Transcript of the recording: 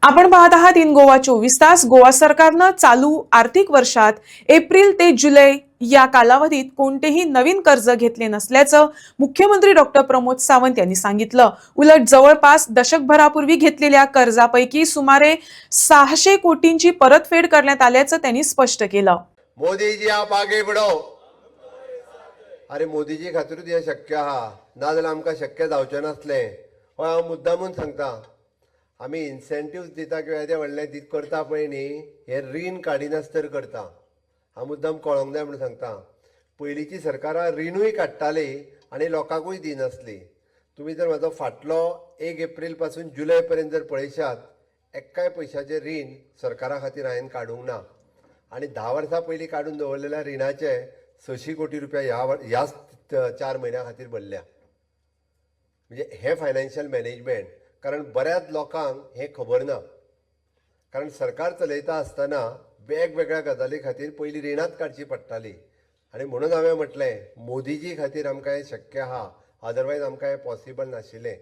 आपण पाहत आहात इन गोवा 24 तास। गोवा सरकारनं चालू आर्थिक वर्षात एप्रिल ते जुलै या कालावधीत कोणतेही नवीन कर्ज घेतले नसल्याचं मुख्यमंत्री डॉक्टर प्रमोद सावंत यांनी सांगितलं। उलट जवळपास दशकभरापूर्वी घेतलेल्या कर्जापैकी सुमारे 600 कोटींची परतफेड करण्यात आल्याचं त्यांनी स्पष्ट केलं। मोदी जी आप आगे बढ़ो। अरे मोदी जी खातीर हे शक्य आहा, नाजाल्यार आमकां शक्य जावचें नसलें। हय हांव मुद्दामून सांगता, आमी इन्सेंटिव्स दिता किंवा येदे व्हडलें दीत करता पळय न्ही, हे रीण काडिनासतना करता। हांव मुद्दाम कळोंक जाय म्हणून सांगता। पयलींची सरकारां रिणूय काडटाली आनी लोकांकूय दिनासली। तुमी जर म्हाजो फाटलो 1 एप्रिल पासून जुलय पर्यंत जर पळयशात, एक्काय पयशाचें रीण सरकारा खातीर हांवें काडूंक ना। आणि 10 वर्सां पयलीं काडून दवरलेल्या रिणाचे 600 कोटी रुपया ह्याच 4 म्हयन्या खातीर भरल्या। म्हणजे हे फायनान्शियल मॅनेजमेंट, कारण बऱ्याच लोकांक हे खबर ना। कारण सरकार चलयता आसतना वेगवेगळ्या गजाली खातीर पयलीं रिणांत काडची पडटाली आनी म्हणून हांवें म्हटलें मोदीजी खातीर आमकां हें शक्य आहा, अदरवायज आमकां हें पॉसिबल नाशिल्लें।